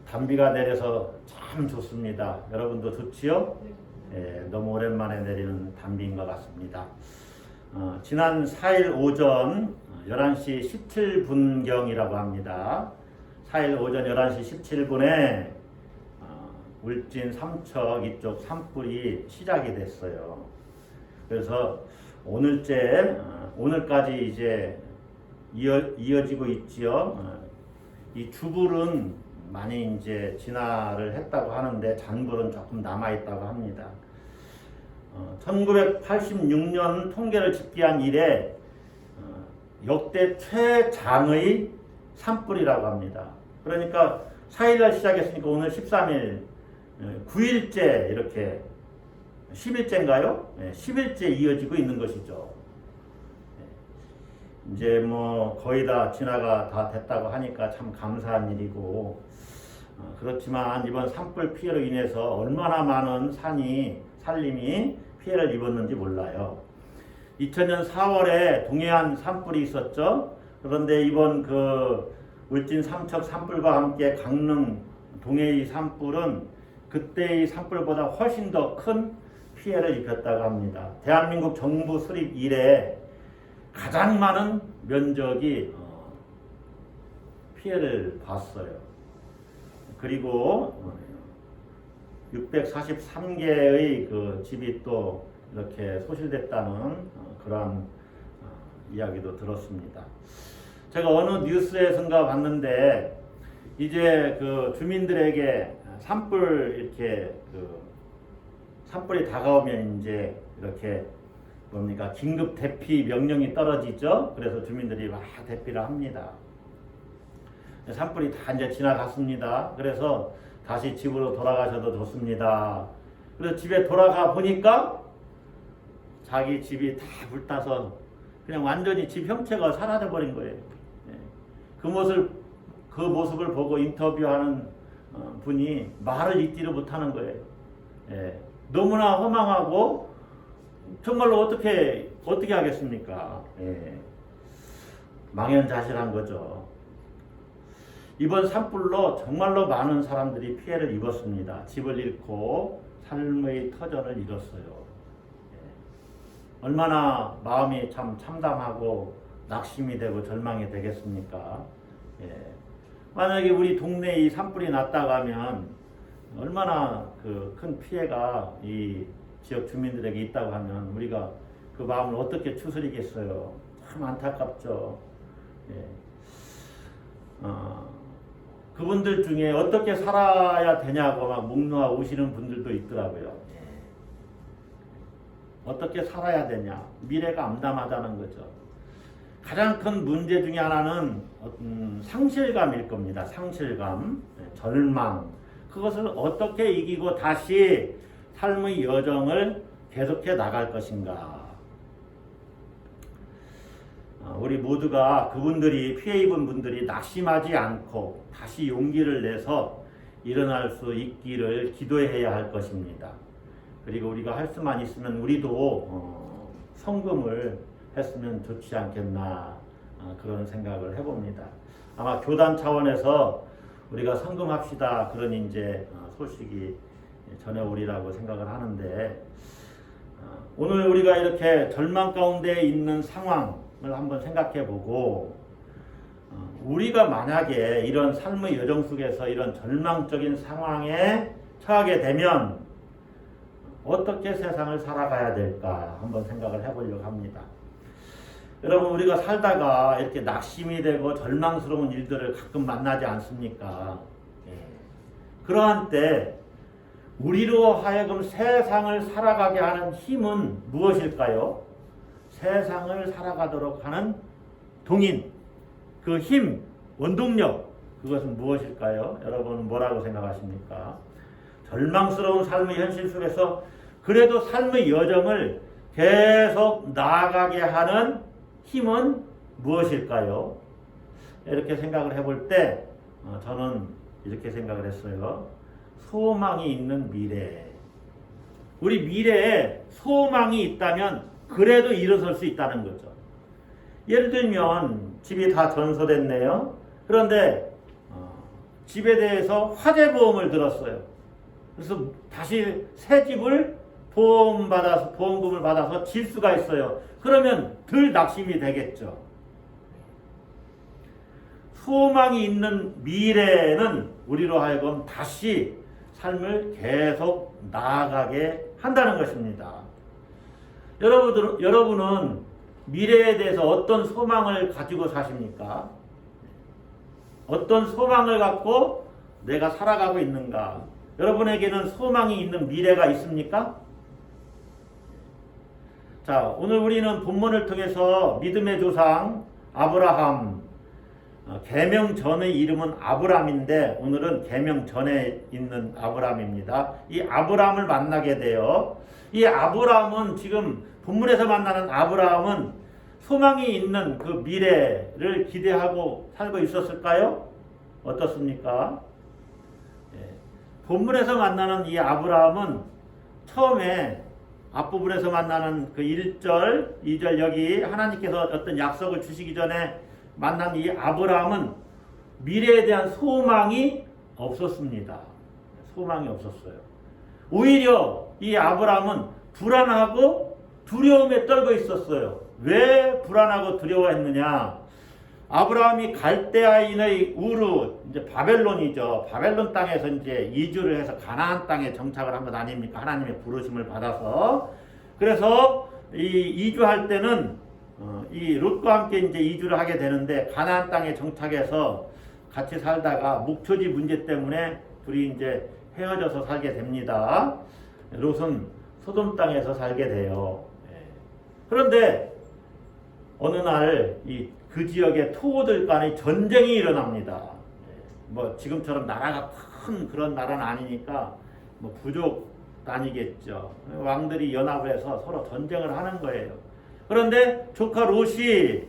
단비가 내려서 참 좋습니다. 여러분도 좋지요? 예, 너무 오랜만에 내리는 단비인 것 같습니다. 지난 4일 오전 11시 17분경이라고 합니다. 4일 오전 11시 17분에 울진 삼척 이쪽 산불이 시작이 됐어요. 그래서 오늘까지 이제 이어지고 있지요. 이 주불은 많이 이제 진화를 했다고 하는데 잔불은 조금 남아 있다고 합니다. 1986년 통계를 집계한 이래 역대 최장의 산불이라고 합니다. 그러니까 4일날 시작했으니까 오늘 13일, 9일째 이렇게 10일째인가요? 10일째 이어지고 있는 것이죠. 이제 뭐 거의 다 진화가 다 됐다고 하니까 참 감사한 일이고, 그렇지만 이번 산불 피해로 인해서 얼마나 많은 산림이 피해를 입었는지 몰라요. 2000년 4월에 동해안 산불이 있었죠. 그런데 이번 울진 삼척 산불과 함께 강릉 동해의 산불은 그때의 산불보다 훨씬 더 큰 피해를 입혔다고 합니다. 대한민국 정부 수립 이래 가장 많은 면적이 피해를 봤어요. 그리고 643개의 집이 또 이렇게 소실됐다는 그러한 이야기도 들었습니다. 제가 어느 뉴스에선가 봤는데 이제 주민들에게 산불이 다가오면 이제 이렇게 긴급 대피 명령이 떨어지죠. 그래서 주민들이 막 대피를 합니다. 산불이 다 이제 지나갔습니다. 그래서 다시 집으로 돌아가셔도 좋습니다. 그래서 집에 돌아가 보니까 자기 집이 다 불타서 그냥 완전히 집 형체가 사라져 버린 거예요. 그 모습을 보고 인터뷰하는 분이 말을 잇지를 못하는 거예요. 너무나 허망하고 정말로 어떻게 하겠습니까? 망연자실한 거죠. 이번 산불로 정말로 많은 사람들이 피해를 입었습니다. 집을 잃고 삶의 터전을 잃었어요. 얼마나 마음이 참 참담하고 낙심이 되고 절망이 되겠습니까? 만약에 우리 동네에 이 산불이 났다고 하면 얼마나 큰 피해가 이 지역 주민들에게 있다고 하면 우리가 그 마음을 어떻게 추스리겠어요? 참 안타깝죠. 그분들 중에 어떻게 살아야 되냐고 막 묵놓아 우시는 분들도 있더라고요. 어떻게 살아야 되냐? 미래가 암담하다는 거죠. 가장 큰 문제 중에 하나는 상실감일 겁니다. 상실감, 절망. 그것을 어떻게 이기고 다시 삶의 여정을 계속해 나갈 것인가. 우리 모두가 피해 입은 분들이 낙심하지 않고 다시 용기를 내서 일어날 수 있기를 기도해야 할 것입니다. 그리고 우리가 할 수만 있으면 우리도 성금을 했으면 좋지 않겠나 그런 생각을 해봅니다. 아마 교단 차원에서 우리가 성금합시다 그런 이제 소식이 전해오리라고 생각을 하는데, 오늘 우리가 이렇게 절망 가운데 있는 상황을 한번 생각해보고 우리가 만약에 이런 삶의 여정 속에서 이런 절망적인 상황에 처하게 되면 어떻게 세상을 살아가야 될까 한번 생각을 해보려고 합니다. 여러분, 우리가 살다가 이렇게 낙심이 되고 절망스러운 일들을 가끔 만나지 않습니까? 그러한 때 우리로 하여금 세상을 살아가게 하는 힘은 무엇일까요? 세상을 살아가도록 하는 동인, 그 힘, 원동력, 그것은 무엇일까요? 여러분은 뭐라고 생각하십니까? 절망스러운 삶의 현실 속에서 그래도 삶의 여정을 계속 나아가게 하는 힘은 무엇일까요? 이렇게 생각을 해볼 때 저는 이렇게 생각을 했어요. 소망이 있는 미래. 우리 미래에 소망이 있다면 그래도 일어설 수 있다는 거죠. 예를 들면 집이 다 전소됐네요. 그런데 집에 대해서 화재 보험을 들었어요. 그래서 다시 새 집을 보험금을 받아서 질 수가 있어요. 그러면 덜 낙심이 되겠죠. 소망이 있는 미래는 우리로 하여금 다시 삶을 계속 나아가게 한다는 것입니다. 여러분은 미래에 대해서 어떤 소망을 가지고 사십니까? 어떤 소망을 갖고 내가 살아가고 있는가? 여러분에게는 소망이 있는 미래가 있습니까? 자, 오늘 우리는 본문을 통해서 믿음의 조상 아브라함, 계명 전의 이름은 아브람인데 오늘은 계명 전에 있는 아브람입니다. 이 아브람을 만나게 돼요. 이 아브람은 지금 본문에서 만나는 아브람은 소망이 있는 그 미래를 기대하고 살고 있었을까요? 어떻습니까? 본문에서 만나는 이 아브람은 처음에 앞부분에서 만나는 그 1절, 2절 여기 하나님께서 어떤 약속을 주시기 전에 만난 이 아브람은 미래에 대한 소망이 없었습니다. 소망이 없었어요. 오히려 이 아브람은 불안하고 두려움에 떨고 있었어요. 왜 불안하고 두려워했느냐? 아브라함이 갈대아인의 우르, 이제 바벨론이죠. 바벨론 땅에서 이제 이주를 해서 가나안 땅에 정착을 한 것 아닙니까? 하나님의 부르심을 받아서. 그래서 이 이주할 때는 이 롯과 함께 이제 이주를 하게 되는데 가나안 땅에 정착해서 같이 살다가 목초지 문제 때문에 둘이 이제 헤어져서 살게 됩니다. 롯은 소돔 땅에서 살게 돼요. 그런데 어느 날 그 지역의 토호들 간의 전쟁이 일어납니다. 뭐 지금처럼 나라가 큰 그런 나라는 아니니까 뭐 부족 단위겠죠. 왕들이 연합을 해서 서로 전쟁을 하는 거예요. 그런데 조카 롯이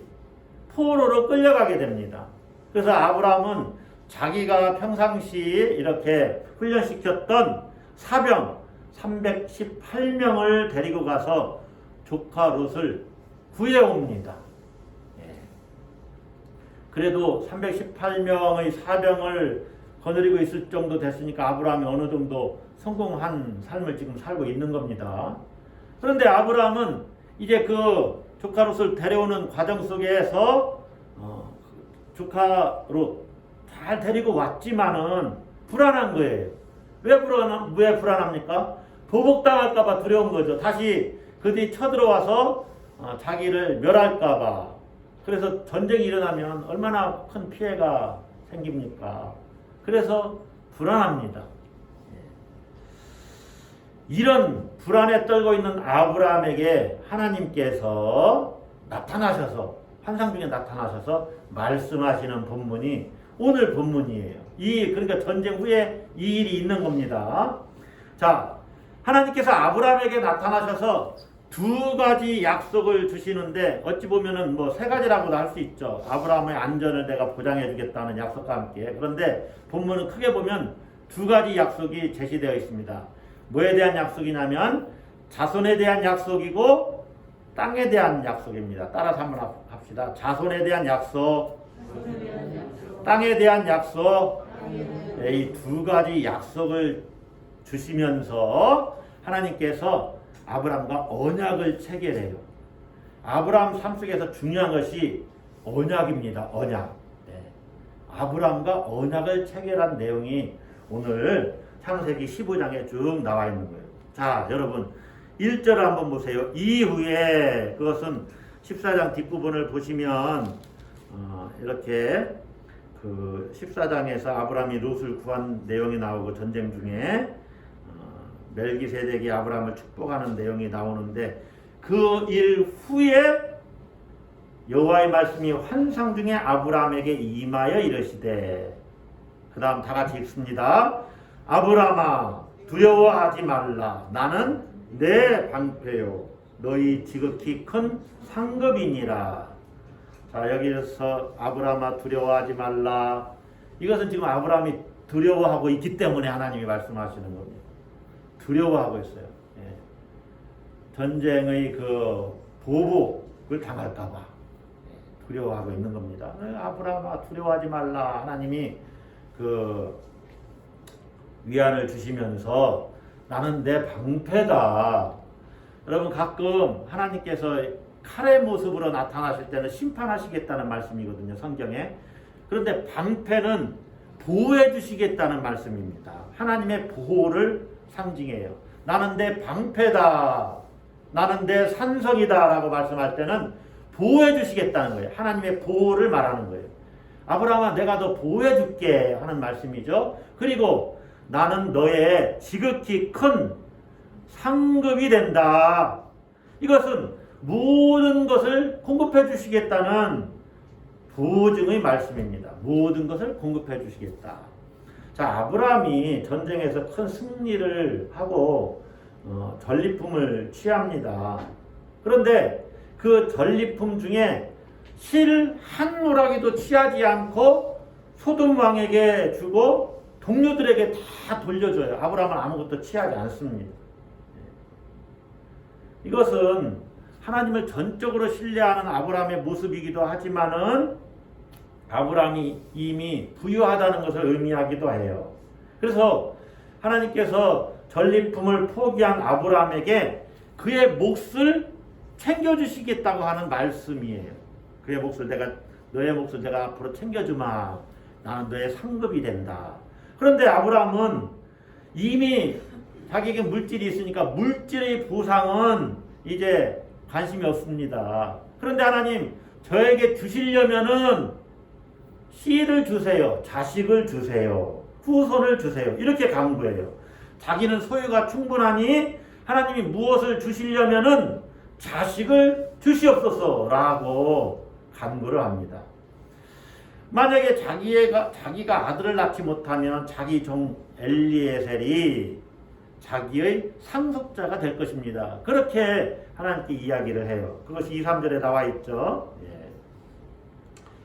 포로로 끌려가게 됩니다. 그래서 아브라함은 자기가 평상시 이렇게 훈련시켰던 사병 318명을 데리고 가서 조카 롯을 구해옵니다. 그래도 318명의 사병을 거느리고 있을 정도 됐으니까 아브라함이 어느 정도 성공한 삶을 지금 살고 있는 겁니다. 그런데 아브라함은 이제 그 조카 롯을 데려오는 과정 속에서 조카 롯 잘 데리고 왔지만은 불안한 거예요. 왜 불안합니까? 보복당할까봐 두려운 거죠. 다시 그들이 쳐들어와서 자기를 멸할까봐. 그래서 전쟁이 일어나면 얼마나 큰 피해가 생깁니까? 그래서 불안합니다. 이런 불안에 떨고 있는 아브라함에게 하나님께서 나타나셔서 환상 중에 나타나셔서 말씀하시는 본문이 오늘 본문이에요. 그러니까 전쟁 후에 이 일이 있는 겁니다. 자, 하나님께서 아브라함에게 나타나셔서 두 가지 약속을 주시는데 어찌 보면은 뭐 세 가지라고도 할 수 있죠. 아브라함의 안전을 내가 보장해 주겠다는 약속과 함께. 그런데 본문은 크게 보면 두 가지 약속이 제시되어 있습니다. 뭐에 대한 약속이냐면 자손에 대한 약속이고 땅에 대한 약속입니다. 따라서 한번 합시다. 자손에 대한 약속, 땅에 대한 약속. 이 두 가지 약속을 주시면서 하나님께서 아브라함과 언약을 체결해요. 아브라함 삶 속에서 중요한 것이 언약입니다. 언약. 아브라함과 언약을 체결한 내용이 오늘 창세기 15장에 쭉 나와 있는 거예요. 자, 여러분 1절을 한번 보세요. 이후에 그것은 14장 뒷부분을 보시면 이렇게 그 14장에서 아브라함이 롯을 구한 내용이 나오고 전쟁 중에 멜기세덱이 아브라함을 축복하는 내용이 나오는데 그 일 후에 여호와의 말씀이 환상 중에 아브라함에게 임하여 이르시되 그 다음 다 같이 읽습니다. 아브라함아 두려워하지 말라. 나는 내 방패요 너희 지극히 큰 상급이니라. 자, 여기서 아브라함아 두려워하지 말라. 이것은 지금 아브라함이 두려워하고 있기 때문에 하나님이 말씀하시는 겁니다. 두려워하고 있어요. 전쟁의 그 보복을 당할까봐 두려워하고 있는 겁니다. 아브라함아 두려워하지 말라. 하나님이 그 위안을 주시면서 나는 내 방패다. 여러분 가끔 하나님께서 칼의 모습으로 나타나실 때는 심판하시겠다는 말씀이거든요, 성경에. 그런데 방패는 보호해 주시겠다는 말씀입니다. 하나님의 보호를 상징해요. 나는 내 방패다. 나는 내 산성이다 라고 말씀할 때는 보호해 주시겠다는 거예요. 하나님의 보호를 말하는 거예요. 아브라함아 내가 너 보호해 줄게 하는 말씀이죠. 그리고 나는 너의 지극히 큰 상급이 된다. 이것은 모든 것을 공급해 주시겠다는 보증의 말씀입니다. 모든 것을 공급해 주시겠다. 자, 아브라함이 전쟁에서 큰 승리를 하고 전리품을 취합니다. 그런데 그 전리품 중에 실 한 노라기도 취하지 않고 소돔 왕에게 주고 동료들에게 다 돌려줘요. 아브라함은 아무것도 취하지 않습니다. 이것은 하나님을 전적으로 신뢰하는 아브라함의 모습이기도 하지만은 아브라함이 이미 부유하다는 것을 의미하기도 해요. 그래서 하나님께서 전리품을 포기한 아브라함에게 그의 몫을 챙겨주시겠다고 하는 말씀이에요. 그의 몫을 너의 몫을 내가 앞으로 챙겨주마. 나는 너의 상급이 된다. 그런데 아브라함은 이미 자기에게 물질이 있으니까 물질의 보상은 이제 관심이 없습니다. 그런데 하나님 저에게 주시려면은 씨를 주세요. 자식을 주세요. 후손을 주세요. 이렇게 간구해요. 자기는 소유가 충분하니 하나님이 무엇을 주시려면은 자식을 주시옵소서라고 간구를 합니다. 만약에 자기가 아들을 낳지 못하면 자기 종 엘리에셀이 자기의 상속자가 될 것입니다. 그렇게 하나님께 이야기를 해요. 그것이 2, 3절에 나와 있죠.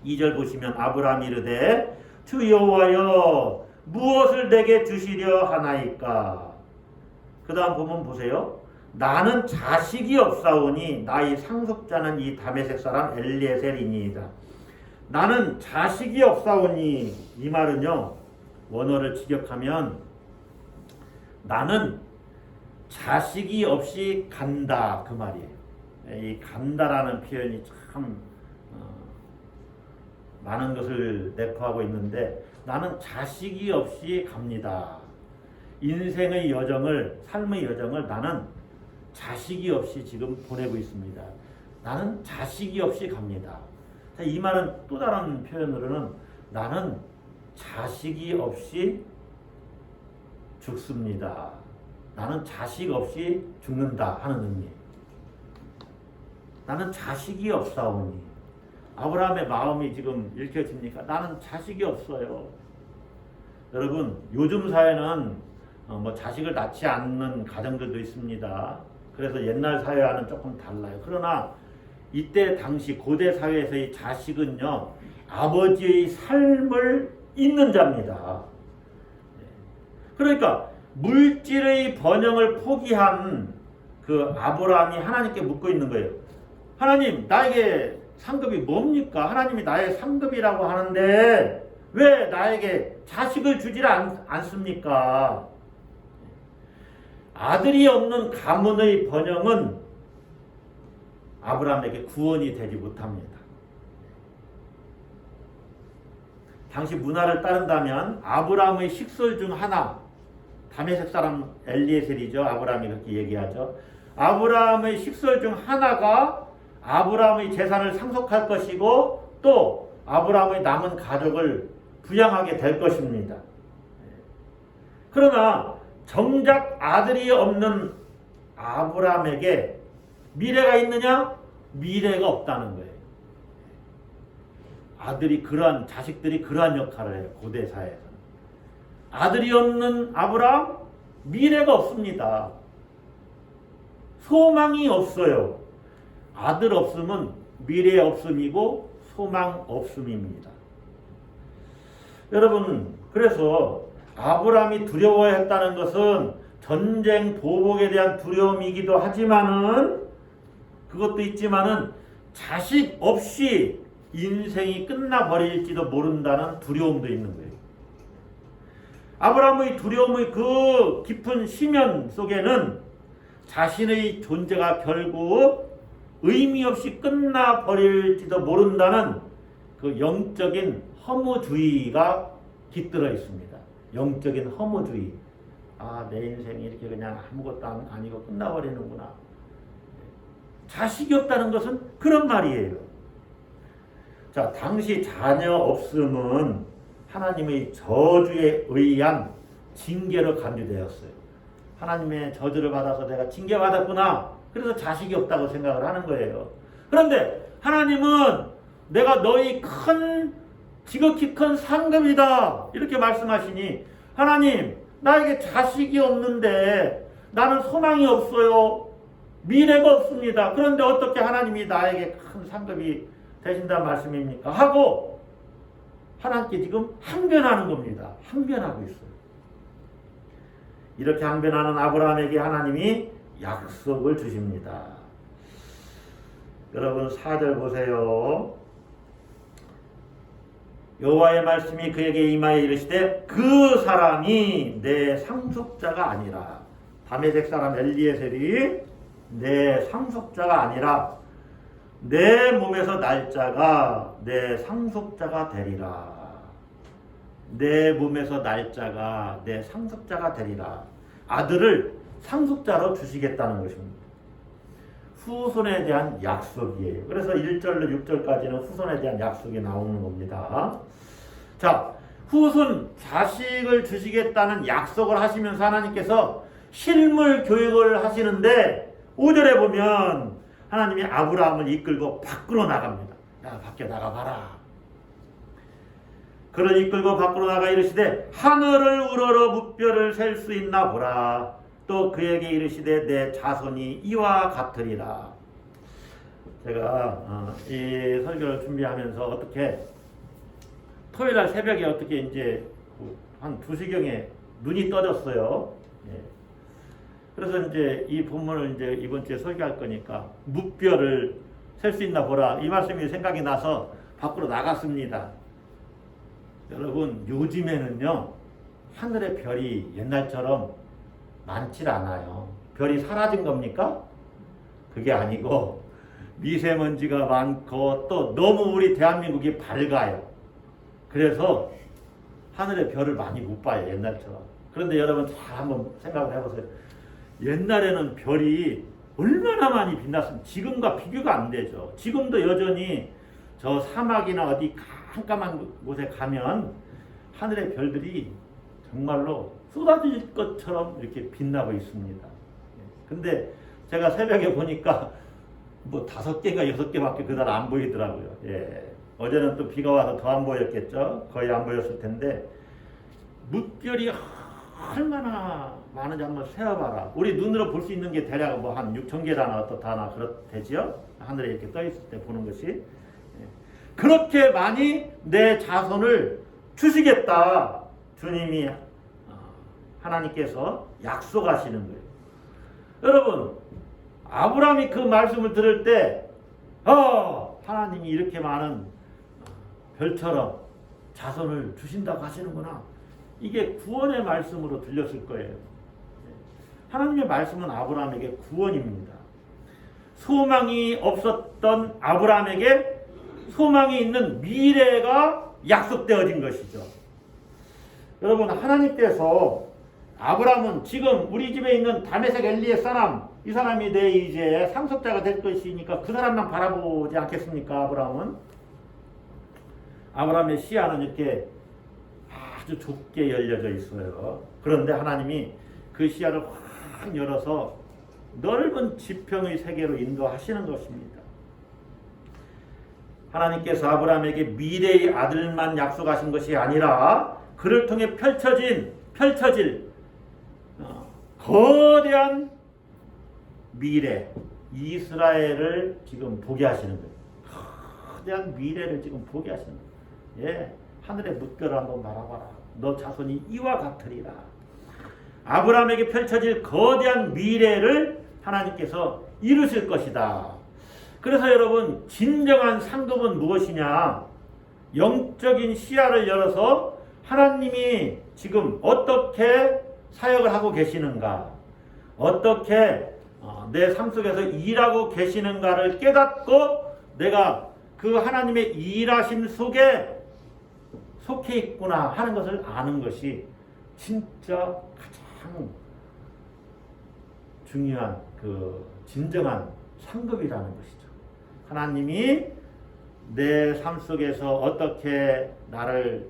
2절 보시면 아브라함이 이르되 주 여호와여 무엇을 내게 주시려 하나이까. 그 다음 보면 보세요. 나는 자식이 없사오니 나의 상속자는 이 다메섹 사람 엘리에셀이니이다. 나는 자식이 없사오니 이 말은요 원어를 직역하면 나는 자식이 없이 간다 그 말이에요. 이 간다라는 표현이 참 많은 것을 내포하고 있는데 나는 자식이 없이 갑니다. 인생의 여정을 삶의 여정을 나는 자식이 없이 지금 보내고 있습니다. 나는 자식이 없이 갑니다. 이 말은 또 다른 표현으로는 나는 자식이 없이 죽습니다. 나는 자식 없이 죽는다 하는 의미. 나는 자식이 없사오니. 아브라함의 마음이 지금 읽혀집니까? 나는 자식이 없어요. 여러분 요즘 사회는 자식을 낳지 않는 가정들도 있습니다. 그래서 옛날 사회와는 조금 달라요. 그러나 이때 당시 고대 사회에서의 자식은요 아버지의 삶을 잇는 자입니다. 그러니까 물질의 번영을 포기한 그 아브라함이 하나님께 묻고 있는 거예요. 하나님 나에게 상급이 뭡니까? 하나님이 나의 상급이라고 하는데 왜 나에게 자식을 주질 않습니까? 아들이 없는 가문의 번영은 아브라함에게 구원이 되지 못합니다. 당시 문화를 따른다면 아브라함의 식솔 중 하나, 다메섹 사람 엘리에셀이죠. 아브라함이 그렇게 얘기하죠. 아브라함의 식솔 중 하나가 아브라함의 재산을 상속할 것이고 또 아브라함의 남은 가족을 부양하게 될 것입니다. 그러나 정작 아들이 없는 아브라함에게 미래가 있느냐? 미래가 없다는 거예요. 자식들이 그러한 역할을 해요. 고대 사회에서는. 아들이 없는 아브라함, 미래가 없습니다. 소망이 없어요. 아들 없음은 미래 없음이고 소망 없음입니다. 여러분, 그래서 아브라함이 두려워했다는 것은 전쟁 보복에 대한 두려움이기도 하지만은 그것도 있지만은 자식 없이 인생이 끝나버릴지도 모른다는 두려움도 있는 거예요. 아브라함의 두려움의 그 깊은 심연 속에는 자신의 존재가 결국 의미 없이 끝나버릴지도 모른다는 그 영적인 허무주의가 깃들어 있습니다. 영적인 허무주의. 아, 내 인생이 이렇게 그냥 아무것도 아니고 끝나버리는구나. 자식이 없다는 것은 그런 말이에요. 자, 당시 자녀 없음은 하나님의 저주에 의한 징계로 간주되었어요. 하나님의 저주를 받아서 내가 징계받았구나. 그래서 자식이 없다고 생각을 하는 거예요. 그런데 하나님은 내가 너희 지극히 큰 상급이다. 이렇게 말씀하시니 하나님, 나에게 자식이 없는데 나는 소망이 없어요. 미래가 없습니다. 그런데 어떻게 하나님이 나에게 큰 상급이 되신다는 말씀입니까? 하고 하나님께 지금 항변하는 겁니다. 항변하고 있어요. 이렇게 항변하는 아브라함에게 하나님이 약속을 주십니다. 여러분 4절 보세요. 여호와의 말씀이 그에게 임하여 이르시되 그 사람이 내 상속자가 아니라, 다메섹 사람 엘리에셀이 내 상속자가 아니라 내 몸에서 날 자가 내 상속자가 되리라. 내 몸에서 날 자가 내 상속자가 되리라. 아들을 상속자로 주시겠다는 것입니다. 후손에 대한 약속이에요. 그래서 1절로 6절까지는 후손에 대한 약속이 나오는 겁니다. 자, 후손 자식을 주시겠다는 약속을 하시면서 하나님께서 실물 교육을 하시는데 5절에 보면 하나님이 아브라함을 이끌고 밖으로 나갑니다. 야, 밖에 나가봐라. 그를 이끌고 밖으로 나가 이르시되 하늘을 우러러 무뼈를 셀 수 있나 보라. 또 그에게 이르시되 내 자손이 이와 같으리라. 제가 이 설교를 준비하면서 어떻게 토요일날 새벽에 어떻게 이제 한 2시경에 눈이 떠졌어요. 예. 그래서 이제 이 본문을 이제 이번 주에 설교할 거니까 무뼈를 셀 수 있나 보라. 이 말씀이 생각이 나서 밖으로 나갔습니다. 여러분, 요즘에는요 하늘의 별이 옛날처럼 많질 않아요. 별이 사라진 겁니까? 그게 아니고 미세먼지가 많고 또 너무 우리 대한민국이 밝아요. 그래서 하늘의 별을 많이 못 봐요, 옛날처럼. 그런데 여러분 잘 한번 생각을 해보세요. 옛날에는 별이 얼마나 많이 빛났으면 지금과 비교가 안 되죠. 지금도 여전히 저 사막이나 어디 깜깜한 곳에 가면 하늘의 별들이 정말로 쏟아질 것처럼 이렇게 빛나고 있습니다. 근데 제가 새벽에 보니까 뭐 5개가 6개밖에 그날 안 보이더라고요. 예. 어제는 또 비가 와서 더 안 보였겠죠. 거의 안 보였을 텐데 무별이 얼마나 많은지 한번 세어봐라. 우리 눈으로 볼 수 있는 게 대략 뭐 한 6,000개라나 어떻다나 그렇대지요. 하늘에 이렇게 떠 있을 때 보는 것이. 예. 그렇게 많이 내 자손을 주시겠다. 주님이 하나님께서 약속하시는 거예요. 여러분, 아브라함이 그 말씀을 들을 때 하나님이 이렇게 많은 별처럼 자손을 주신다고 하시는구나. 이게 구원의 말씀으로 들렸을 거예요. 하나님의 말씀은 아브라함에게 구원입니다. 소망이 없었던 아브라함에게 소망이 있는 미래가 약속되어진 것이죠. 여러분, 하나님께서 아브라함은 지금 우리 집에 있는 다메섹 엘리의 사람, 이 사람이 내 이제 상속자가 될 것이니까 그 사람만 바라보지 않겠습니까? 아브라함의 시야는 이렇게 아주 좁게 열려져 있어요. 그런데 하나님이 그 시야를 확 열어서 넓은 지평의 세계로 인도하시는 것입니다. 하나님께서 아브라함에게 미래의 아들만 약속하신 것이 아니라 그를 통해 펼쳐질 거대한 미래, 이스라엘을 지금 보게 하시는 거예요. 거대한 미래를 지금 보게 하시는 거예요. 예, 하늘의 무뼈를 한번 바라봐라. 너 자손이 이와 같으리라. 아브라함에게 펼쳐질 거대한 미래를 하나님께서 이루실 것이다. 그래서 여러분, 진정한 상급은 무엇이냐? 영적인 시야를 열어서 하나님이 지금 어떻게 사역을 하고 계시는가, 어떻게 내 삶 속에서 일하고 계시는가를 깨닫고 내가 그 하나님의 일하심 속에 속해 있구나 하는 것을 아는 것이 진짜 가장 중요한 진정한 상급이라는 것이죠. 하나님이 내 삶 속에서 어떻게 나를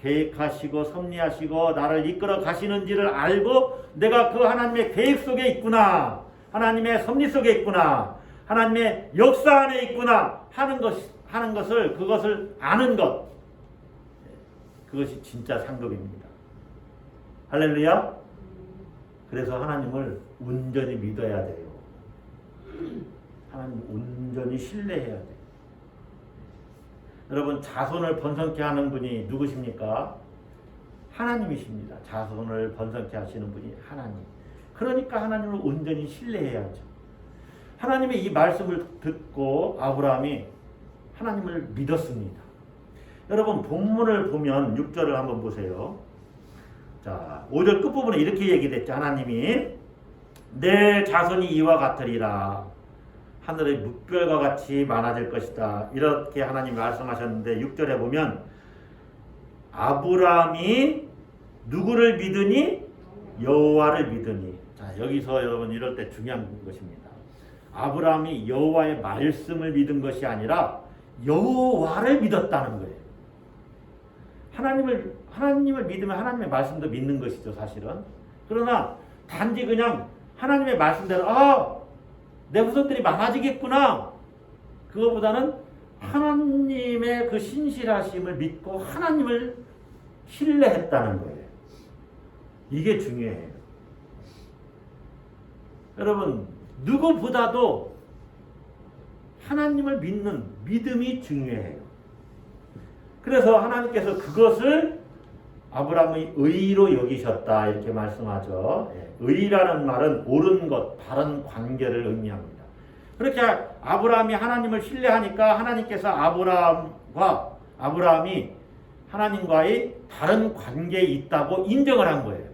계획하시고 섭리하시고 나를 이끌어 가시는지를 알고 내가 그 하나님의 계획 속에 있구나, 하나님의 섭리 속에 있구나, 하나님의 역사 안에 있구나 하는 것을 그것을 아는 것, 그것이 진짜 상급입니다. 할렐루야. 그래서 하나님을 온전히 믿어야 돼요. 하나님 온전히 신뢰해야 돼요. 여러분, 자손을 번성케 하는 분이 누구십니까? 하나님이십니다. 자손을 번성케 하시는 분이 하나님. 그러니까 하나님을 온전히 신뢰해야죠. 하나님의 이 말씀을 듣고 아브라함이 하나님을 믿었습니다. 여러분, 본문을 보면 6절을 한번 보세요. 자, 5절 끝부분에 이렇게 얘기됐죠. 하나님이 내 자손이 이와 같으리라. 하늘의 묵별과 같이 많아질 것이다. 이렇게 하나님이 말씀하셨는데 6절에 보면 아브라함이 누구를 믿으니? 여호와를 믿으니. 자, 여기서 여러분 이럴 때 중요한 것입니다. 아브라함이 여호와의 말씀을 믿은 것이 아니라 여호와를 믿었다는 거예요. 하나님을 믿으면 하나님의 말씀도 믿는 것이죠, 사실은. 그러나 단지 그냥 하나님의 말씀대로 내 후손들이 많아지겠구나, 그거보다는 하나님의 그 신실하심을 믿고 하나님을 신뢰했다는 거예요. 이게 중요해요. 여러분, 누구보다도 하나님을 믿는 믿음이 중요해요. 그래서 하나님께서 그것을 아브라함의 의로 여기셨다 이렇게 말씀하죠. 의라는 말은 옳은 것, 바른 관계를 의미합니다. 그렇게 아브라함이 하나님을 신뢰하니까 하나님께서 아브라함이 하나님과의 바른 관계에 있다고 인정을 한 거예요.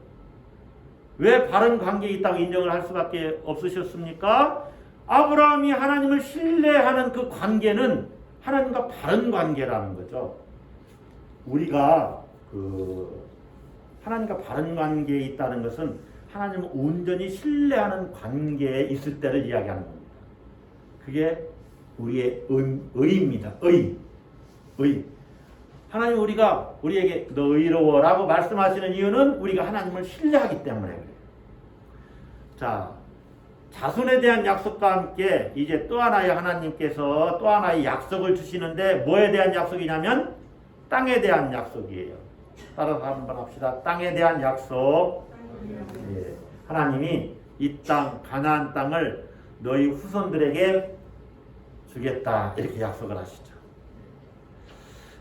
왜 바른 관계에 있다고 인정을 할 수밖에 없으셨습니까? 아브라함이 하나님을 신뢰하는 그 관계는 하나님과 바른 관계라는 거죠. 우리가 하나님과 바른 관계에 있다는 것은 하나님을 온전히 신뢰하는 관계에 있을 때를 이야기하는 겁니다. 그게 우리의 의입니다. 의. 하나님 우리에게 너 의로워라고 말씀하시는 이유는 우리가 하나님을 신뢰하기 때문에 그래요. 자, 자손에 대한 약속과 함께 이제 또 하나의 하나님께서 또 하나의 약속을 주시는데 뭐에 대한 약속이냐면 땅에 대한 약속이에요. 따라서 한번 합시다. 땅에 대한 약속. 예. 하나님이 이 땅, 가나안 땅을 너희 후손들에게 주겠다 이렇게 약속을 하시죠.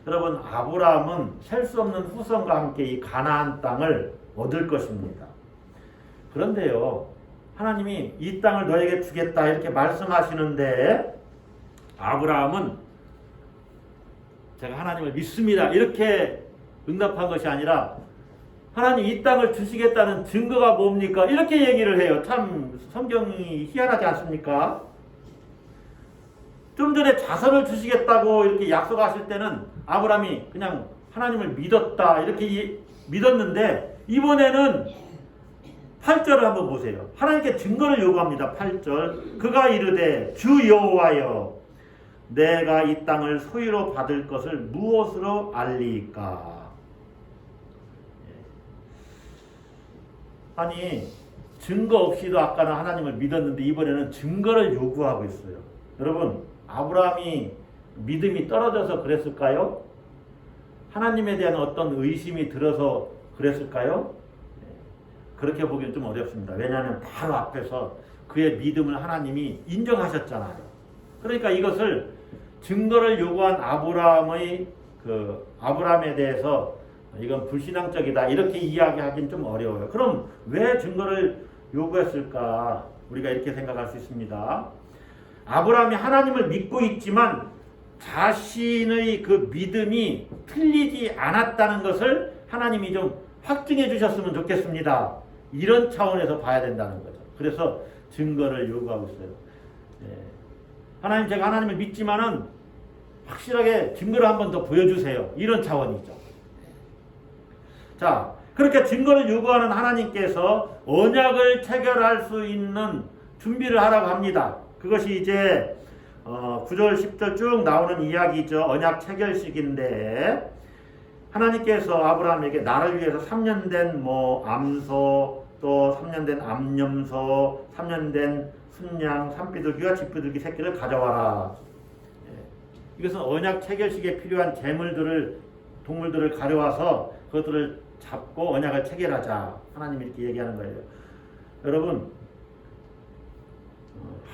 여러분, 아브라함은 셀 수 없는 후손과 함께 이 가나안 땅을 얻을 것입니다. 그런데요, 하나님이 이 땅을 너에게 주겠다 이렇게 말씀하시는데 아브라함은 제가 하나님을 믿습니다 이렇게 응답한 것이 아니라 하나님 이 땅을 주시겠다는 증거가 뭡니까? 이렇게 얘기를 해요. 참 성경이 희한하지 않습니까? 좀 전에 자손을 주시겠다고 이렇게 약속하실 때는 아브라함이 그냥 하나님을 믿었다 이렇게 믿었는데 이번에는 8절을 한번 보세요. 하나님께 증거를 요구합니다. 8절 그가 이르되 주 여호와여 내가 이 땅을 소유로 받을 것을 무엇으로 알리까? 아니 증거 없이도 아까는 하나님을 믿었는데 이번에는 증거를 요구하고 있어요. 여러분, 아브라함이 믿음이 떨어져서 그랬을까요? 하나님에 대한 어떤 의심이 들어서 그랬을까요? 그렇게 보기는 좀 어렵습니다. 왜냐하면 바로 앞에서 그의 믿음을 하나님이 인정하셨잖아요. 그러니까 이것을 증거를 요구한 아브라함에 대해서 이건 불신앙적이다 이렇게 이야기하기는 좀 어려워요. 그럼 왜 증거를 요구했을까? 우리가 이렇게 생각할 수 있습니다. 아브라함이 하나님을 믿고 있지만 자신의 그 믿음이 틀리지 않았다는 것을 하나님이 좀 확증해 주셨으면 좋겠습니다. 이런 차원에서 봐야 된다는 거죠. 그래서 증거를 요구하고 있어요. 하나님, 제가 하나님을 믿지만은 확실하게 증거를 한 번 더 보여주세요. 이런 차원이죠. 자, 그렇게 증거를 요구하는 하나님께서 언약을 체결할 수 있는 준비를 하라고 합니다. 그것이 이제 9절 10절 쭉 나오는 이야기죠. 언약 체결식인데 하나님께서 아브라함에게 나를 위해서 3년 된 암소, 또 3년 된 암염소, 3년 된 순양, 산비둘기와 집비둘기 새끼를 가져와라. 이것은 언약 체결식에 필요한 동물들을 가져와서 그것들을 잡고 언약을 체결하자. 하나님이 이렇게 얘기하는 거예요. 여러분,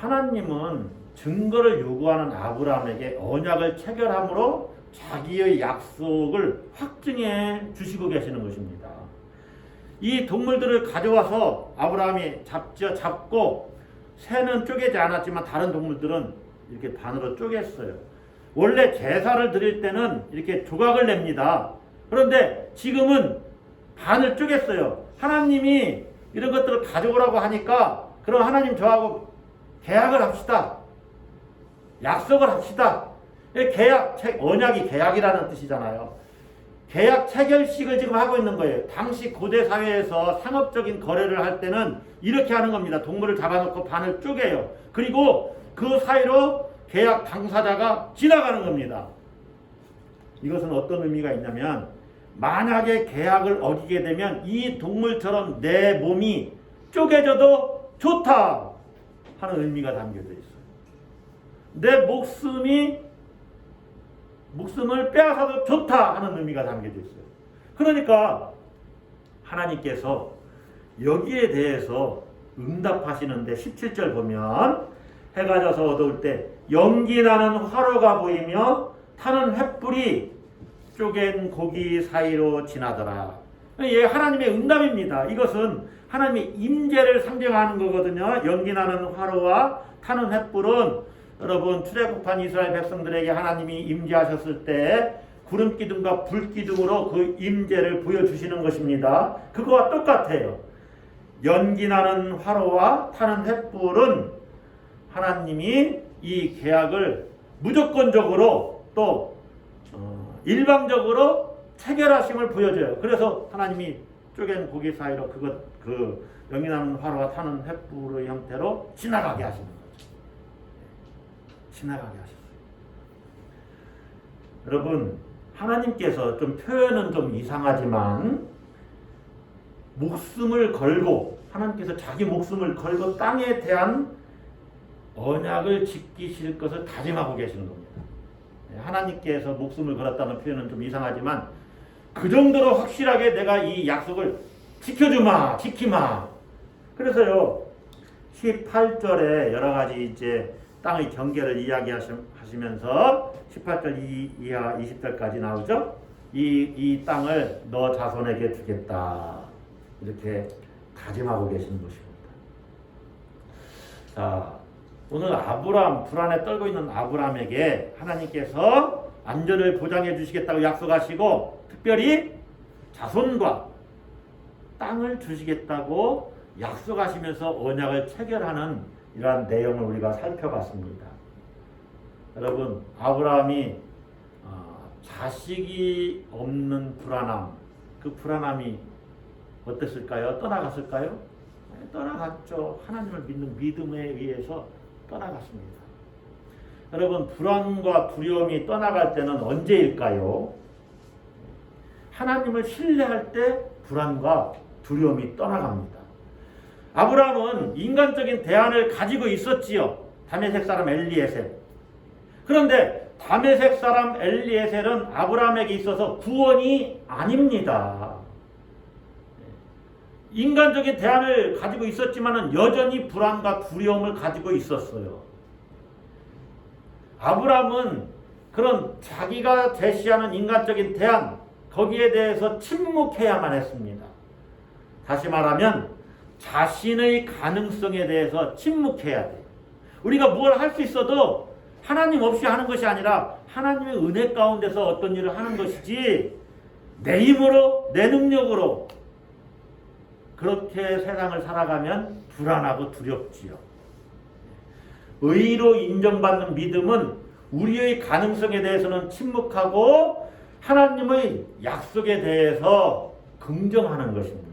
하나님은 증거를 요구하는 아브라함에게 언약을 체결함으로 자기의 약속을 확증해 주시고 계시는 것입니다. 이 동물들을 가져와서 아브라함이 잡고 새는 쪼개지 않았지만 다른 동물들은 이렇게 반으로 쪼갰어요. 원래 제사를 드릴 때는 이렇게 조각을 냅니다. 그런데 지금은 반을 쪼갰어요. 하나님이 이런 것들을 가져오라고 하니까 그럼 하나님 저하고 계약을 합시다. 약속을 합시다. 언약이 계약이라는 뜻이잖아요. 계약 체결식을 지금 하고 있는 거예요. 당시 고대 사회에서 상업적인 거래를 할 때는 이렇게 하는 겁니다. 동물을 잡아놓고 반을 쪼개요. 그리고 그 사이로 계약 당사자가 지나가는 겁니다. 이것은 어떤 의미가 있냐면 만약에 계약을 어기게 되면 이 동물처럼 내 몸이 쪼개져도 좋다 하는 의미가 담겨져 있어요. 내 목숨을 빼앗아도 좋다 하는 의미가 담겨져 있어요. 그러니까 하나님께서 여기에 대해서 응답하시는데 17절 보면 해가 져서 어두울 때 연기나는 화로가 보이며 타는 횃불이 쪼갠 고기 사이로 지나더라. 예, 하나님의 응답입니다. 이것은 하나님의 임재를 상징하는 거거든요. 연기나는 화로와 타는 횃불은 여러분 출애굽한 이스라엘 백성들에게 하나님이 임재하셨을 때 구름 기둥과 불 기둥으로 그 임재를 보여주시는 것입니다. 그거와 똑같아요. 연기나는 화로와 타는 횃불은 하나님이 이 계약을 무조건적으로 또 일방적으로 체결하심을 보여줘요. 그래서 하나님이 쪼갠 고기 사이로 그 연기나는 화로와 타는 횃불의 형태로 지나가게 하시는 거죠. 지나가게 하셨어요. 여러분, 하나님께서 좀 표현은 좀 이상하지만 목숨을 걸고 하나님께서 자기 목숨을 걸고 땅에 대한 언약을 지키실 것을 다짐하고 계시는 겁니다. 하나님께서 목숨을 걸었다는 표현은 좀 이상하지만 그 정도로 확실하게 내가 이 약속을 지키마. 그래서요 18절에 여러 가지 이제 땅의 경계를 이야기하시면서 18절 이하 20절까지 나오죠. 이 땅을 너 자손에게 주겠다. 이렇게 다짐하고 계시는 것입니다. 자, 오늘 불안에 떨고 있는 아브라함에게 하나님께서 안전을 보장해 주시겠다고 약속하시고 특별히 자손과 땅을 주시겠다고 약속하시면서 언약을 체결하는 이러한 내용을 우리가 살펴봤습니다. 여러분, 아브라함이 자식이 없는 불안함, 그 불안함이 어땠을까요? 떠나갔을까요? 떠나갔죠. 하나님을 믿는 믿음에 의해서 떠나갔습니다. 여러분, 불안과 두려움이 떠나갈 때는 언제일까요? 하나님을 신뢰할 때 불안과 두려움이 떠나갑니다. 아브라함은 인간적인 대안을 가지고 있었지요. 다메섹 사람 엘리에셀. 그런데 다메섹 사람 엘리에셀은 아브라함에게 있어서 구원이 아닙니다. 인간적인 대안을 가지고 있었지만 여전히 불안과 두려움을 가지고 있었어요. 아브라함은 그런 자기가 제시하는 인간적인 대안, 거기에 대해서 침묵해야만 했습니다. 다시 말하면 자신의 가능성에 대해서 침묵해야 돼요. 우리가 뭘 할 수 있어도 하나님 없이 하는 것이 아니라 하나님의 은혜 가운데서 어떤 일을 하는 것이지 내 힘으로, 내 능력으로 그렇게 세상을 살아가면 불안하고 두렵지요. 의로 인정받는 믿음은 우리의 가능성에 대해서는 침묵하고 하나님의 약속에 대해서 긍정하는 것입니다.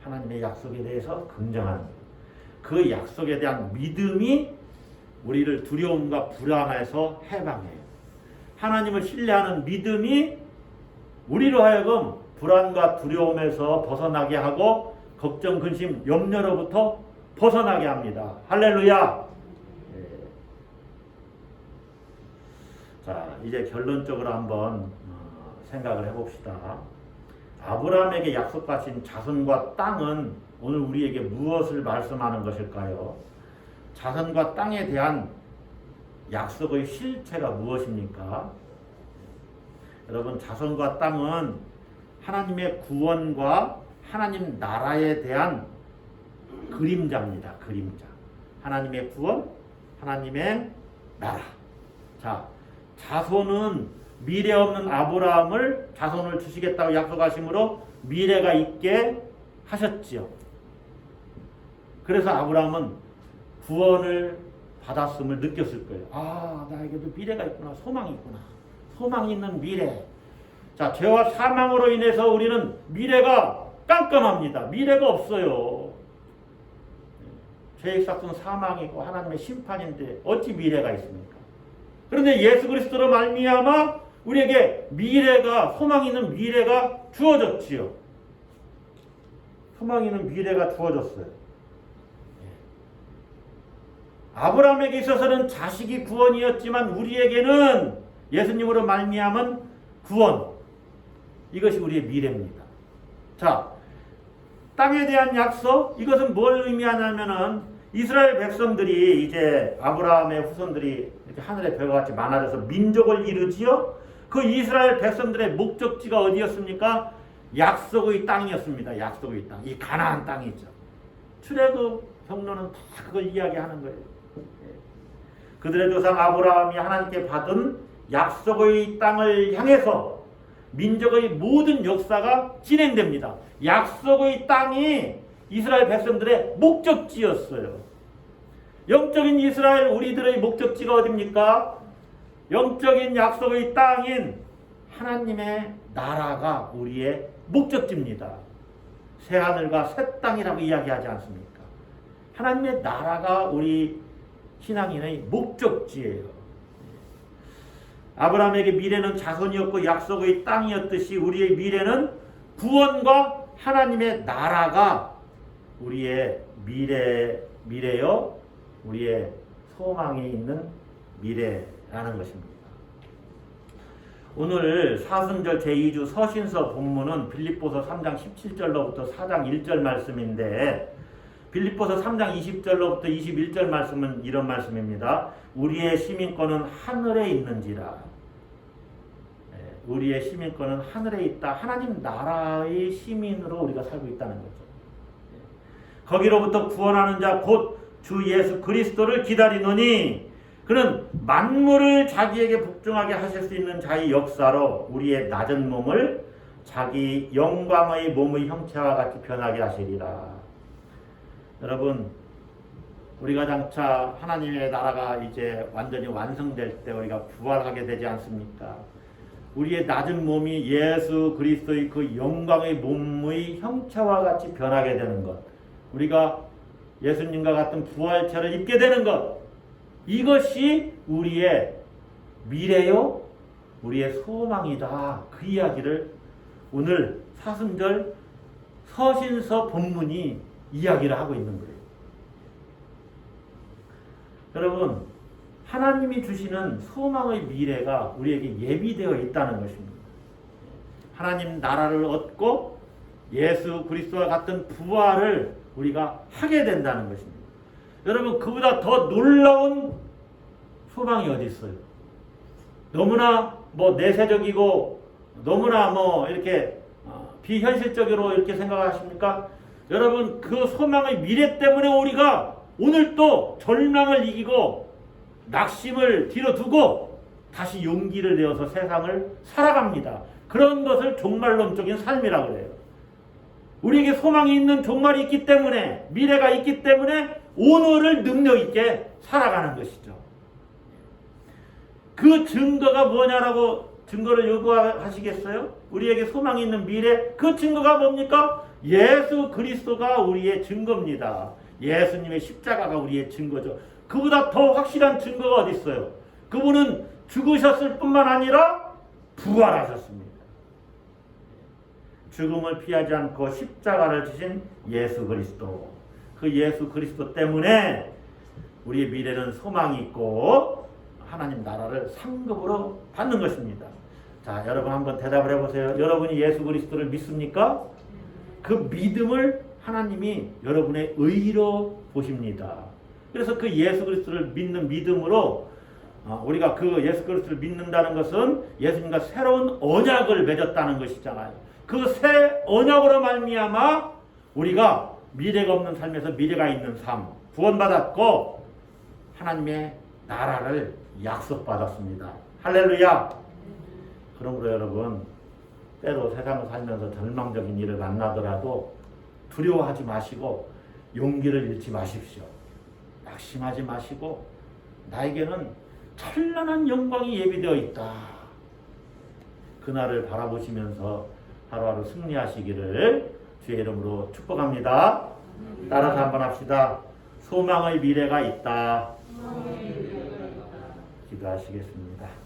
하나님의 약속에 대해서 긍정하는 것. 그 약속에 대한 믿음이 우리를 두려움과 불안에서 해방해요. 하나님을 신뢰하는 믿음이 우리로 하여금 불안과 두려움에서 벗어나게 하고 걱정, 근심, 염려로부터 벗어나게 합니다. 할렐루야! 자, 이제 결론적으로 한번 생각을 해봅시다. 아브라함에게 약속하신 자손과 땅은 오늘 우리에게 무엇을 말씀하는 것일까요? 자손과 땅에 대한 약속의 실체가 무엇입니까? 여러분, 자손과 땅은 하나님의 구원과 하나님 나라에 대한 그림자입니다. 그림자. 하나님의 구원, 하나님의 나라. 자, 자손은 미래 없는 아브라함을 자손을 주시겠다고 약속하심으로 미래가 있게 하셨지요. 그래서 아브라함은 구원을 받았음을 느꼈을 거예요. 아, 나에게도 미래가 있구나. 소망이 있구나. 소망이 있는 미래. 자, 죄와 사망으로 인해서 우리는 미래가 깜깜합니다. 미래가 없어요. 죄의 삭은 사망이고 하나님의 심판인데 어찌 미래가 있습니까? 그런데 예수 그리스도로 말미암아 우리에게 미래가, 소망 있는 미래가 주어졌지요. 소망 있는 미래가 주어졌어요. 아브라함에게 있어서는 자식이 구원이었지만 우리에게는 예수님으로 말미암은 구원. 이것이 우리의 미래입니다. 자, 땅에 대한 약속, 이것은 뭘 의미하냐면은 이스라엘 백성들이 이제 아브라함의 후손들이 이렇게 하늘의 별과 같이 많아져서 민족을 이루지요. 그 이스라엘 백성들의 목적지가 어디였습니까? 약속의 땅이었습니다. 약속의 땅. 이 가나안 땅이죠. 출애굽 경로는 다 그걸 이야기하는 거예요. 그들의 조상 아브라함이 하나님께 받은 약속의 땅을 향해서 민족의 모든 역사가 진행됩니다. 약속의 땅이 이스라엘 백성들의 목적지였어요. 영적인 이스라엘 우리들의 목적지가 어디입니까? 영적인 약속의 땅인 하나님의 나라가 우리의 목적지입니다. 새하늘과 새 땅이라고 이야기하지 않습니까? 하나님의 나라가 우리 신앙인의 목적지예요. 아브라함에게 미래는 자손이었고 약속의 땅이었듯이 우리의 미래는 구원과 하나님의 나라가 우리의 미래요. 우리의 소망이 있는 미래라는 것입니다. 오늘 사순절 제2주 서신서 본문은 빌립보서 3장 17절로부터 4장 1절 말씀인데 빌립보서 3장 20절로부터 21절 말씀은 이런 말씀입니다. 우리의 시민권은 하늘에 있는지라. 우리의 시민권은 하늘에 있다. 하나님 나라의 시민으로 우리가 살고 있다는 거죠. 거기로부터 구원하는 자 곧 주 예수 그리스도를 기다리노니 그는 만물을 자기에게 복종하게 하실 수 있는 자의 역사로 우리의 낮은 몸을 자기 영광의 몸의 형체와 같이 변하게 하시리라. 여러분, 우리가 장차 하나님의 나라가 이제 완전히 완성될 때 우리가 부활하게 되지 않습니까? 우리의 낮은 몸이 예수 그리스도의 그 영광의 몸의 형체와 같이 변하게 되는 것, 우리가 예수님과 같은 부활체를 입게 되는 것, 이것이 우리의 미래요, 우리의 소망이다. 그 이야기를 오늘 사순절 서신서 본문이 이야기를 하고 있는 거예요. 여러분, 하나님이 주시는 소망의 미래가 우리에게 예비되어 있다는 것입니다. 하나님 나라를 얻고 예수 그리스도와 같은 부활을 우리가 하게 된다는 것입니다. 여러분, 그보다 더 놀라운 소망이 어디 있어요? 너무나 내세적이고 너무나 이렇게 비현실적으로 이렇게 생각하십니까? 여러분, 그 소망의 미래 때문에 우리가 오늘 또 절망을 이기고 낙심을 뒤로 두고 다시 용기를 내어서 세상을 살아갑니다. 그런 것을 종말론적인 삶이라고 그래요. 우리에게 소망이 있는 종말이 있기 때문에, 미래가 있기 때문에 오늘을 능력 있게 살아가는 것이죠. 그 증거가 뭐냐라고 증거를 요구하시겠어요? 우리에게 소망이 있는 미래, 그 증거가 뭡니까? 예수 그리스도가 우리의 증거입니다. 예수님의 십자가가 우리의 증거죠. 그보다 더 확실한 증거가 어디 있어요? 그분은 죽으셨을 뿐만 아니라 부활하셨습니다. 죽음을 피하지 않고 십자가를 지신 예수 그리스도. 그 예수 그리스도 때문에 우리의 미래는 소망이 있고 하나님 나라를 상급으로 받는 것입니다. 자, 여러분 한번 대답을 해보세요. 여러분이 예수 그리스도를 믿습니까? 그 믿음을 하나님이 여러분의 의로 보십니다. 그래서 그 예수 그리스도를 믿는 믿음으로 우리가 그 예수 그리스도를 믿는다는 것은 예수님과 새로운 언약을 맺었다는 것이잖아요. 그 새 언약으로 말미암아 우리가 미래가 없는 삶에서 미래가 있는 삶, 구원받았고 하나님의 나라를 약속받았습니다. 할렐루야! 그러므로 여러분, 때로 세상을 살면서 절망적인 일을 만나더라도 두려워하지 마시고 용기를 잃지 마십시오. 낙심하지 마시고 나에게는 찬란한 영광이 예비되어 있다. 그날을 바라보시면서 하루하루 승리하시기를 주의 이름으로 축복합니다. 따라서 한번 합시다. 소망의 미래가 있다. 기도하시겠습니다.